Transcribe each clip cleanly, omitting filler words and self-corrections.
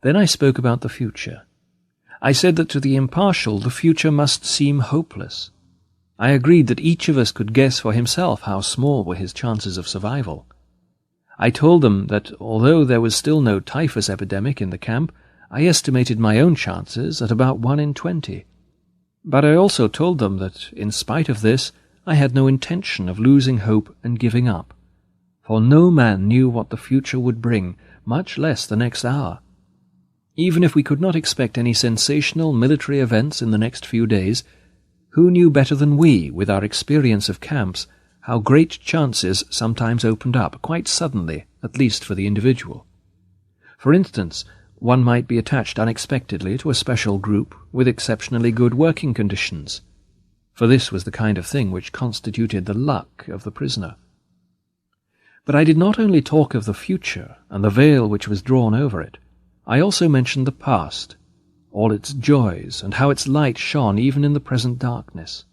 Then I spoke about the future. I said that to the impartial the future must seem hopeless. I agreed that each of us could guess for himself how small were his chances of survival. I told them that although there was still no typhus epidemic in the camp, I estimated my own chances at about 1 in 20. But I also told them that, in spite of this, I had no intention of losing hope and giving up, for no man knew what the future would bring, much less the next hour. Even if we could not expect any sensational military events in the next few days, who knew better than we, with our experience of camps, how great chances sometimes opened up quite suddenly, at least for the individual. For instance, one might be attached unexpectedly to a special group with exceptionally good working conditions, for this was the kind of thing which constituted the luck of the prisoner. But I did not only talk of the future and the veil which was drawn over it, I also mentioned the past, all its joys, and how its light shone even in the present darkness.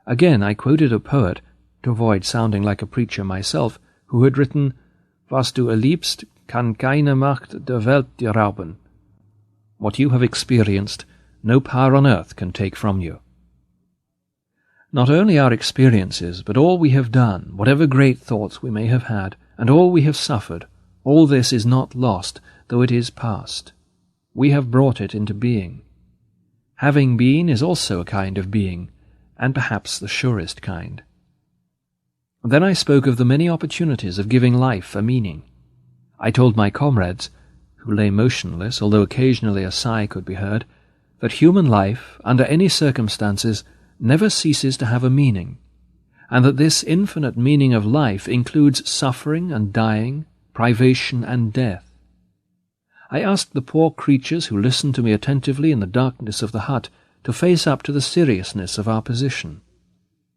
Again I quoted a poet, to avoid sounding like a preacher myself, who had written, "Was du erlebst, kann keine Macht der Welt dir rauben." What you have experienced, no power on earth can take from you. Not only our experiences, but all we have done, whatever great thoughts we may have had, and all we have suffered, all this is not lost, though it is past. We have brought it into being. Having been is also a kind of being, and perhaps the surest kind. Then I spoke of the many opportunities of giving life a meaning. I told my comrades, who lay motionless, although occasionally a sigh could be heard, that human life, under any circumstances, never ceases to have a meaning, and that this infinite meaning of life includes suffering and dying, privation and death. I asked the poor creatures who listened to me attentively in the darkness of the hut to face up to the seriousness of our position.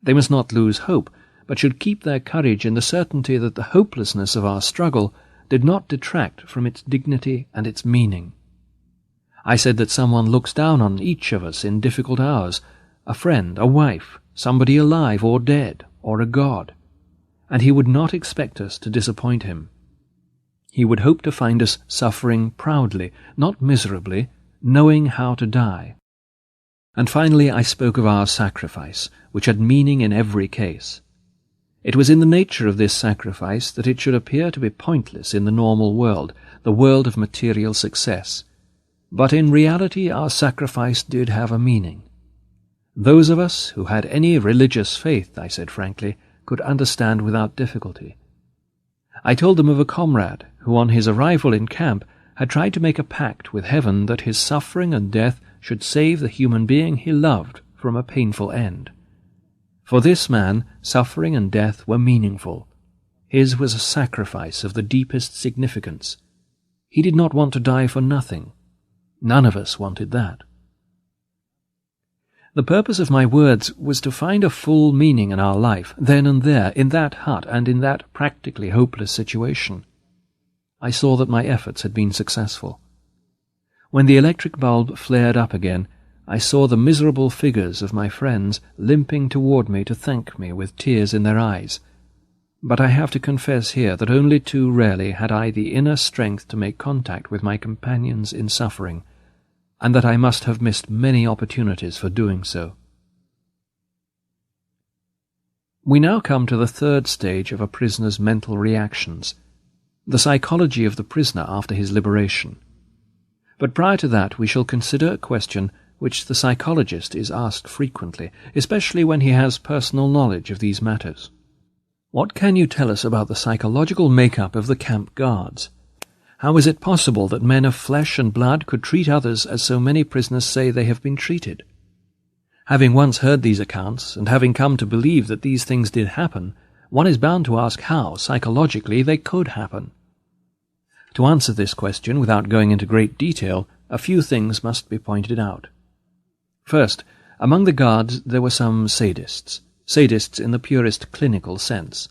They must not lose hope, but should keep their courage in the certainty that the hopelessness of our struggle did not detract from its dignity and its meaning. I said that someone looks down on each of us in difficult hours, a friend, a wife, somebody alive or dead, or a god, and he would not expect us to disappoint him. He would hope to find us suffering proudly, not miserably, knowing how to die. And finally I spoke of our sacrifice, which had meaning in every case. It was in the nature of this sacrifice that it should appear to be pointless in the normal world, the world of material success. But in reality our sacrifice did have a meaning. Those of us who had any religious faith, I said frankly, could understand without difficulty. I told them of a comrade who on his arrival in camp had tried to make a pact with heaven that his suffering and death should save the human being he loved from a painful end. For this man, suffering and death were meaningful. His was a sacrifice of the deepest significance. He did not want to die for nothing. None of us wanted that. The purpose of my words was to find a full meaning in our life, then and there, in that hut and in that practically hopeless situation. I saw that my efforts had been successful. When the electric bulb flared up again, I saw the miserable figures of my friends limping toward me to thank me with tears in their eyes. But I have to confess here that only too rarely had I the inner strength to make contact with my companions in suffering, and that I must have missed many opportunities for doing so. We now come to the third stage of a prisoner's mental reactions, the psychology of the prisoner after his liberation. But prior to that we shall consider a question which the psychologist is asked frequently, especially when he has personal knowledge of these matters. What can you tell us about the psychological makeup of the camp guards? How is it possible that men of flesh and blood could treat others as so many prisoners say they have been treated? Having once heard these accounts, and having come to believe that these things did happen, one is bound to ask how, psychologically, they could happen. To answer this question, without going into great detail, a few things must be pointed out. First, among the guards there were some sadists in the purest clinical sense.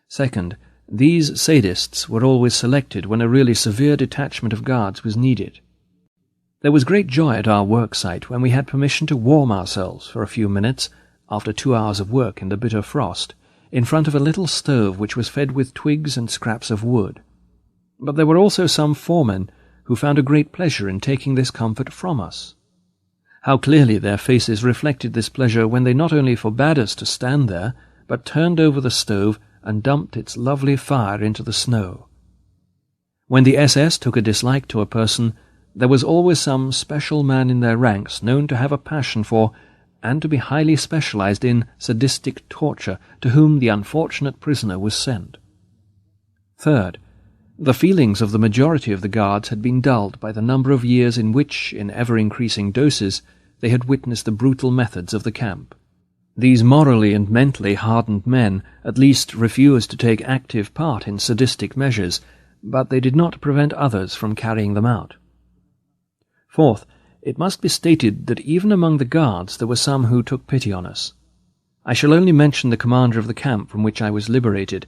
Second, these sadists were always selected when a really severe detachment of guards was needed. There was great joy at our work site when we had permission to warm ourselves for a few minutes, after 2 hours of work in the bitter frost, in front of a little stove which was fed with twigs and scraps of wood. But there were also some foremen who found a great pleasure in taking this comfort from us. How clearly their faces reflected this pleasure when they not only forbade us to stand there, but turned over the stove and dumped its lovely fire into the snow. When the SS took a dislike to a person, there was always some special man in their ranks known to have a passion for, and to be highly specialized in, sadistic torture, to whom the unfortunate prisoner was sent. Third, the feelings of the majority of the guards had been dulled by the number of years in which, in ever-increasing doses, they had witnessed the brutal methods of the camp. These morally and mentally hardened men at least refused to take active part in sadistic measures, but they did not prevent others from carrying them out. Fourth, it must be stated that even among the guards there were some who took pity on us. I shall only mention the commander of the camp from which I was liberated.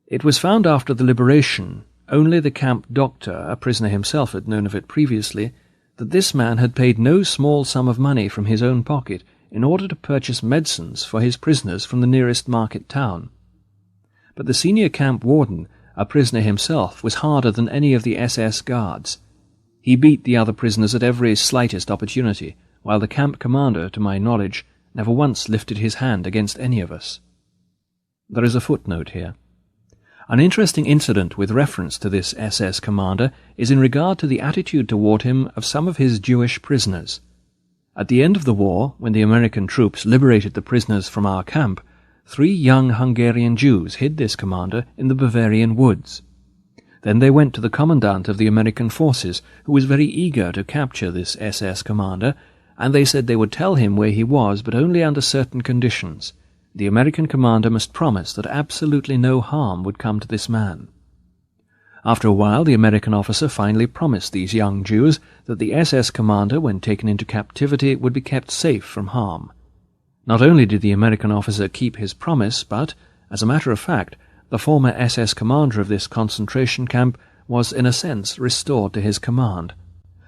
It was found after the liberation, only the camp doctor, a prisoner himself, had known of it previously, that this man had paid no small sum of money from his own pocket in order to purchase medicines for his prisoners from the nearest market town. But the senior camp warden, a prisoner himself, was harder than any of the SS guards. He beat the other prisoners at every slightest opportunity, while the camp commander, to my knowledge, never once lifted his hand against any of us. There is a footnote here. An interesting incident with reference to this SS commander is in regard to the attitude toward him of some of his Jewish prisoners. At the end of the war, when the American troops liberated the prisoners from our camp, 3 young Hungarian Jews hid this commander in the Bavarian woods. Then they went to the commandant of the American forces, who was very eager to capture this SS commander, and they said they would tell him where he was, but only under certain conditions. The American commander must promise that absolutely no harm would come to this man. After a while, the American officer finally promised these young Jews that the SS commander, when taken into captivity, would be kept safe from harm. Not only did the American officer keep his promise, but, as a matter of fact, the former SS commander of this concentration camp was, in a sense, restored to his command,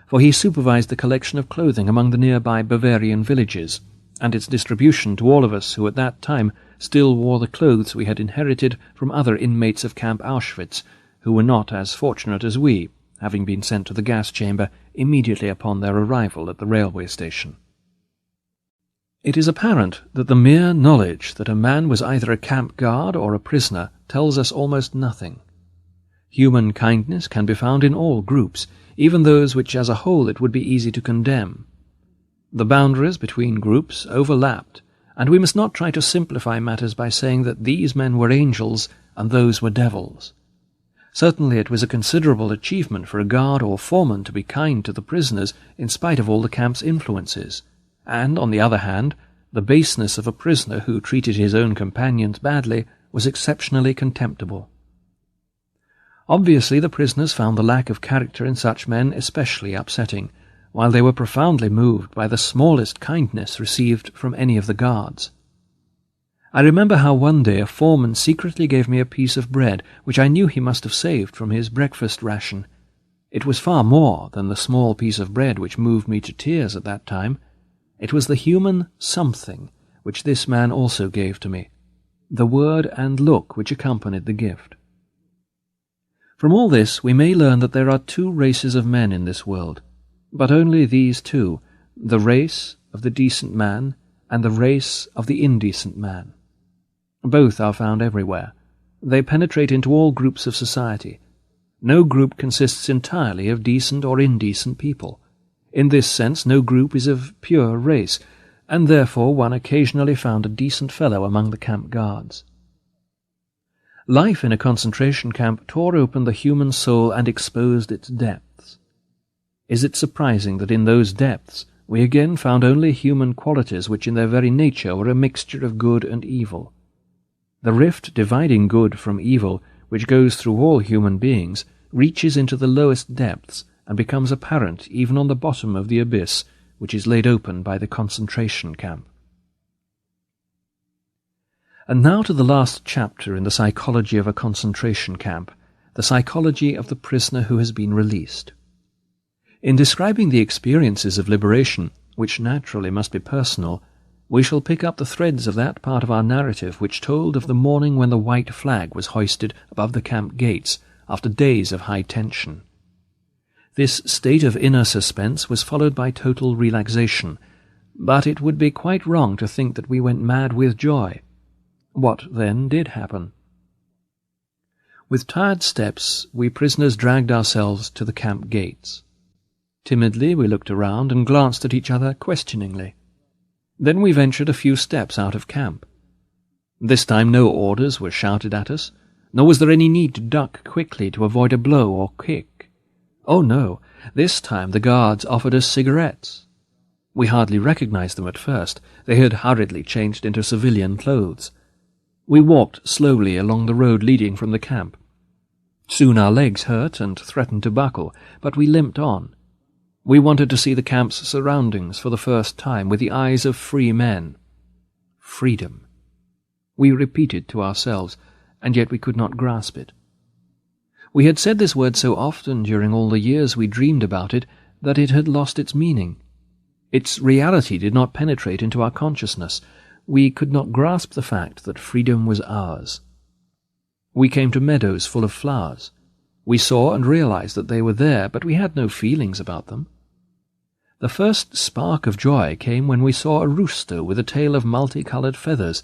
for he supervised the collection of clothing among the nearby Bavarian villages, and its distribution to all of us who at that time still wore the clothes we had inherited from other inmates of Camp Auschwitz, who were not as fortunate as we, having been sent to the gas chamber immediately upon their arrival at the railway station. It is apparent that the mere knowledge that a man was either a camp guard or a prisoner tells us almost nothing. Human kindness can be found in all groups, even those which as a whole it would be easy to condemn. The boundaries between groups overlapped, and we must not try to simplify matters by saying that these men were angels and those were devils. Certainly it was a considerable achievement for a guard or foreman to be kind to the prisoners in spite of all the camp's influences, and, on the other hand, the baseness of a prisoner who treated his own companions badly was exceptionally contemptible. Obviously the prisoners found the lack of character in such men especially upsetting, while they were profoundly moved by the smallest kindness received from any of the guards. I remember how one day a foreman secretly gave me a piece of bread which I knew he must have saved from his breakfast ration. It was far more than the small piece of bread which moved me to tears at that time. It was the human something which this man also gave to me, the word and look which accompanied the gift. From all this we may learn that there are 2 races of men in this world, but only these 2, the race of the decent man and the race of the indecent man. Both are found everywhere. They penetrate into all groups of society. No group consists entirely of decent or indecent people. In this sense, no group is of pure race, and therefore one occasionally found a decent fellow among the camp guards. Life in a concentration camp tore open the human soul and exposed its depths. Is it surprising that in those depths we again found only human qualities which in their very nature were a mixture of good and evil? The rift dividing good from evil, which goes through all human beings, reaches into the lowest depths and becomes apparent even on the bottom of the abyss which is laid open by the concentration camp. And now to the last chapter in the psychology of a concentration camp, the psychology of the prisoner who has been released. In describing the experiences of liberation, which naturally must be personal, we shall pick up the threads of that part of our narrative which told of the morning when the white flag was hoisted above the camp gates after days of high tension. This state of inner suspense was followed by total relaxation, but it would be quite wrong to think that we went mad with joy. What then did happen? With tired steps, we prisoners dragged ourselves to the camp gates. Timidly we looked around and glanced at each other questioningly. Then we ventured a few steps out of camp. This time no orders were shouted at us, nor was there any need to duck quickly to avoid a blow or kick. Oh no, this time the guards offered us cigarettes. We hardly recognized them at first. They had hurriedly changed into civilian clothes. We walked slowly along the road leading from the camp. Soon our legs hurt and threatened to buckle, but we limped on. We wanted to see the camp's surroundings for the first time with the eyes of free men. Freedom. We repeated to ourselves, and yet we could not grasp it. We had said this word so often during all the years we dreamed about it that it had lost its meaning. Its reality did not penetrate into our consciousness. We could not grasp the fact that freedom was ours. We came to meadows full of flowers. We saw and realized that they were there, but we had no feelings about them. The first spark of joy came when we saw a rooster with a tail of multicolored feathers,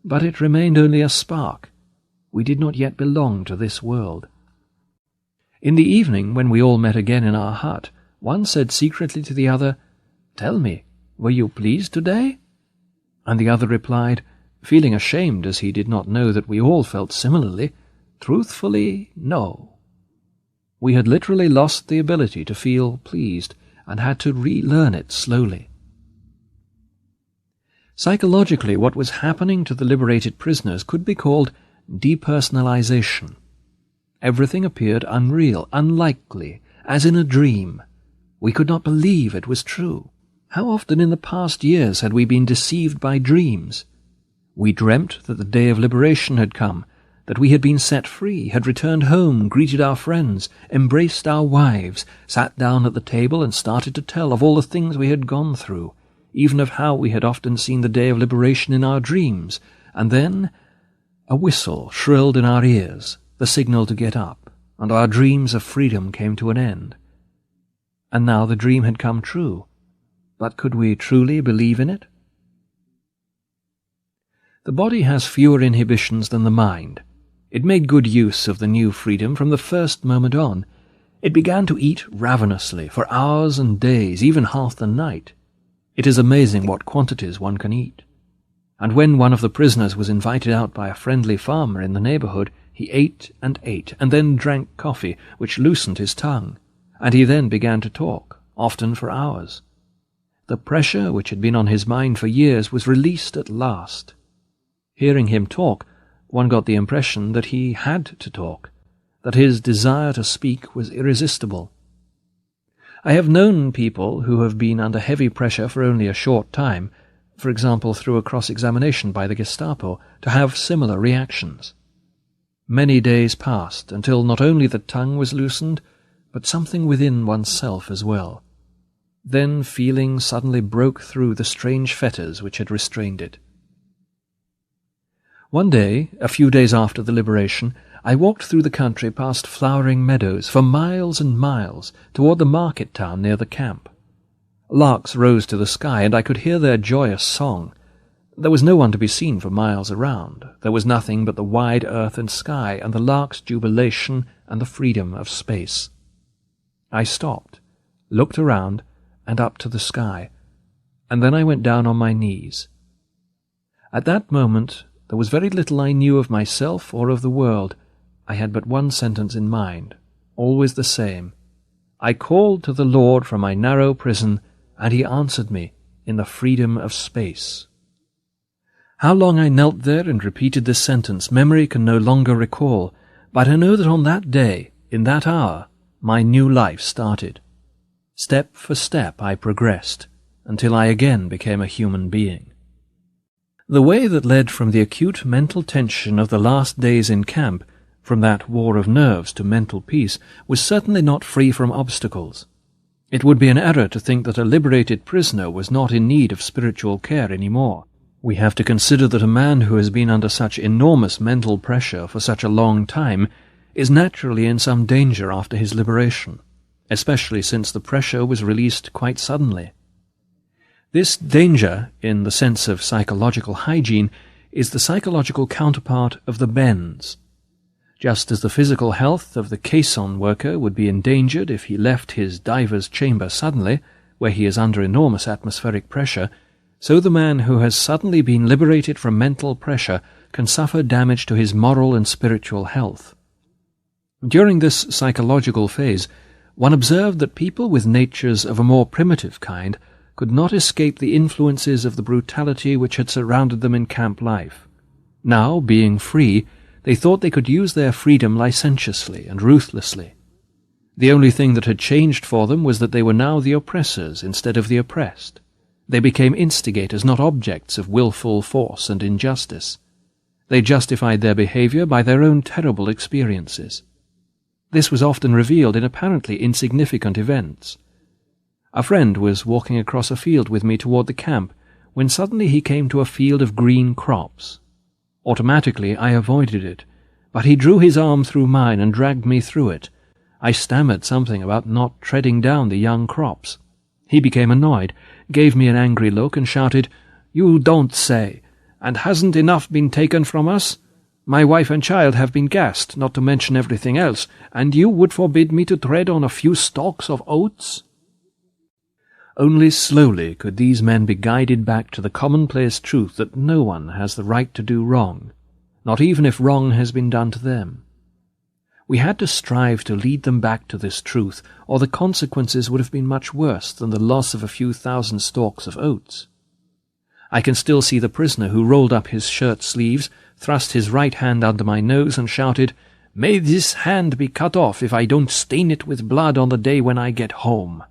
but it remained only a spark. We did not yet belong to this world. In the evening, when we all met again in our hut, one said secretly to the other, "Tell me, were you pleased today?" And the other replied, feeling ashamed as he did not know that we all felt similarly, "Truthfully, no." We had literally lost the ability to feel pleased and had to relearn it slowly. Psychologically, what was happening to the liberated prisoners could be called depersonalization. Everything appeared unreal, unlikely, as in a dream. We could not believe it was true. How often in the past years had we been deceived by dreams? We dreamt that the day of liberation had come, that we had been set free, had returned home, greeted our friends, embraced our wives, sat down at the table and started to tell of all the things we had gone through, even of how we had often seen the day of liberation in our dreams, and then a whistle shrilled in our ears, the signal to get up, and our dreams of freedom came to an end. And now the dream had come true, but could we truly believe in it? The body has fewer inhibitions than the mind. It made good use of the new freedom from the first moment on. It began to eat ravenously for hours and days, even half the night. It is amazing what quantities one can eat. And when one of the prisoners was invited out by a friendly farmer in the neighborhood, he ate, and then drank coffee, which loosened his tongue, and he then began to talk, often for hours. The pressure which had been on his mind for years was released at last. Hearing him talk, one got the impression that he had to talk, that his desire to speak was irresistible. I have known people who have been under heavy pressure for only a short time, for example through a cross-examination by the Gestapo, to have similar reactions. Many days passed until not only the tongue was loosened, but something within oneself as well. Then feeling suddenly broke through the strange fetters which had restrained it. One day, a few days after the liberation, I walked through the country past flowering meadows for miles and miles toward the market town near the camp. Larks rose to the sky, and I could hear their joyous song. There was no one to be seen for miles around. There was nothing but the wide earth and sky, and the lark's jubilation and the freedom of space. I stopped, looked around, and up to the sky, and then I went down on my knees. At that moment, there was very little I knew of myself or of the world. I had but one sentence in mind, always the same. I called to the Lord from my narrow prison, and he answered me in the freedom of space. How long I knelt there and repeated this sentence, memory can no longer recall, but I know that on that day, in that hour, my new life started. Step for step I progressed, until I again became a human being. The way that led from the acute mental tension of the last days in camp, from that war of nerves to mental peace, was certainly not free from obstacles. It would be an error to think that a liberated prisoner was not in need of spiritual care any more. We have to consider that a man who has been under such enormous mental pressure for such a long time is naturally in some danger after his liberation. especially since the pressure was released quite suddenly. This danger, in the sense of psychological hygiene, is the psychological counterpart of the bends. Just as the physical health of the caisson worker would be endangered if he left his diver's chamber suddenly, where he is under enormous atmospheric pressure, so the man who has suddenly been liberated from mental pressure can suffer damage to his moral and spiritual health. During this psychological phase, one observed that people with natures of a more primitive kind could not escape the influences of the brutality which had surrounded them in camp life. Now, being free, they thought they could use their freedom licentiously and ruthlessly. The only thing that had changed for them was that they were now the oppressors instead of the oppressed. They became instigators, not objects of willful force and injustice. They justified their behavior by their own terrible experiences. This was often revealed in apparently insignificant events. A friend was walking across a field with me toward the camp, when suddenly he came to a field of green crops. Automatically I avoided it, but he drew his arm through mine and dragged me through it. I stammered something about not treading down the young crops. He became annoyed, gave me an angry look, and shouted, "You don't say! And hasn't enough been taken from us? My wife and child have been gassed, not to mention everything else, and you would forbid me to tread on a few stalks of oats?" Only slowly could these men be guided back to the commonplace truth that no one has the right to do wrong, not even if wrong has been done to them. We had to strive to lead them back to this truth, or the consequences would have been much worse than the loss of a few thousand stalks of oats. I can still see the prisoner who rolled up his shirt sleeves, thrust his right hand under my nose, and shouted, "May this hand be cut off if I don't stain it with blood on the day when I get home."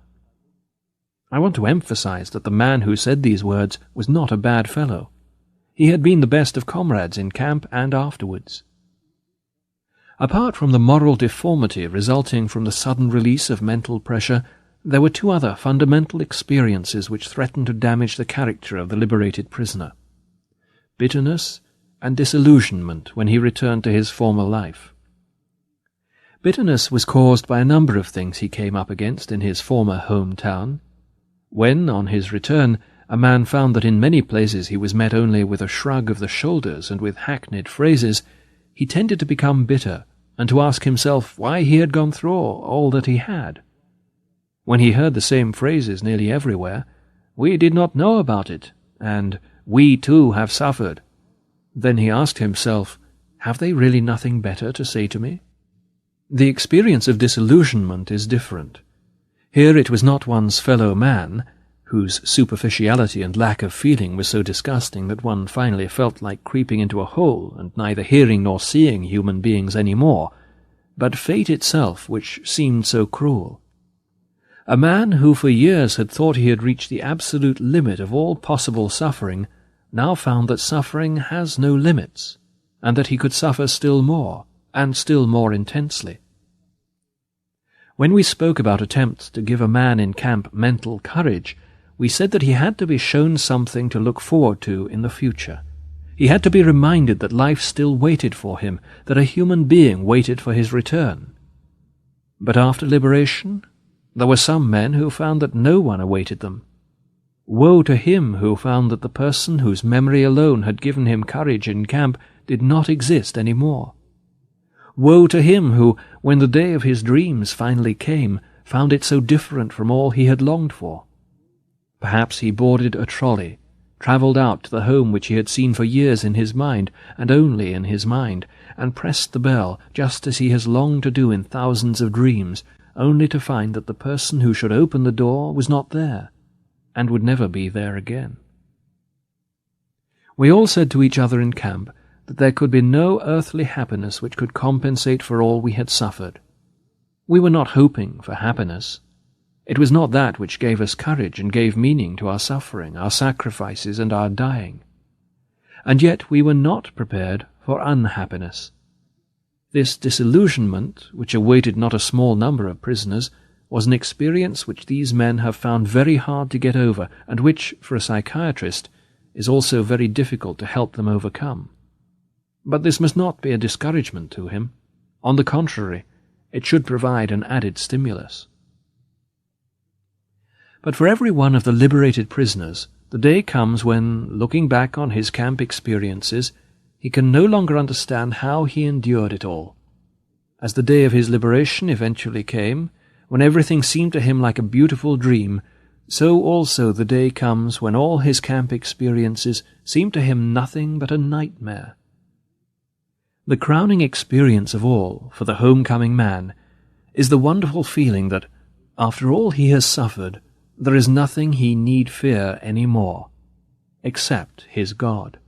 I want to emphasize that the man who said these words was not a bad fellow. He had been the best of comrades in camp and afterwards. Apart from the moral deformity resulting from the sudden release of mental pressure, there were two other fundamental experiences which threatened to damage the character of the liberated prisoner: bitterness and disillusionment when he returned to his former life. Bitterness was caused by a number of things he came up against in his former hometown. When, on his return, a man found that in many places he was met only with a shrug of the shoulders and with hackneyed phrases, he tended to become bitter and to ask himself why he had gone through all that he had. When he heard the same phrases nearly everywhere, "We did not know about it," and "We too have suffered," then he asked himself, "Have they really nothing better to say to me?" The experience of disillusionment is different. Here it was not one's fellow man, whose superficiality and lack of feeling was so disgusting that one finally felt like creeping into a hole and neither hearing nor seeing human beings any more, but fate itself which seemed so cruel. A man who for years had thought he had reached the absolute limit of all possible suffering now found that suffering has no limits, and that he could suffer still more, and still more intensely. When we spoke about attempts to give a man in camp mental courage, we said that he had to be shown something to look forward to in the future. He had to be reminded that life still waited for him, that a human being waited for his return. But after liberation, there were some men who found that no one awaited them. Woe to him who found that the person whose memory alone had given him courage in camp did not exist any more. Woe to him who, when the day of his dreams finally came, found it so different from all he had longed for. Perhaps he boarded a trolley, travelled out to the home which he had seen for years in his mind, and only in his mind, and pressed the bell, just as he has longed to do in thousands of dreams, only to find that the person who should open the door was not there, and would never be there again. We all said to each other in camp that there could be no earthly happiness which could compensate for all we had suffered. We were not hoping for happiness. It was not that which gave us courage and gave meaning to our suffering, our sacrifices, and our dying. And yet we were not prepared for unhappiness. This disillusionment, which awaited not a small number of prisoners, was an experience which these men have found very hard to get over, and which, for a psychiatrist, is also very difficult to help them overcome. But this must not be a discouragement to him. On the contrary, it should provide an added stimulus. But for every one of the liberated prisoners, the day comes when, looking back on his camp experiences, he can no longer understand how he endured it all. As the day of his liberation eventually came, when everything seemed to him like a beautiful dream, so also the day comes when all his camp experiences seem to him nothing but a nightmare. The crowning experience of all for the homecoming man is the wonderful feeling that, after all he has suffered, there is nothing he need fear any more, except his God.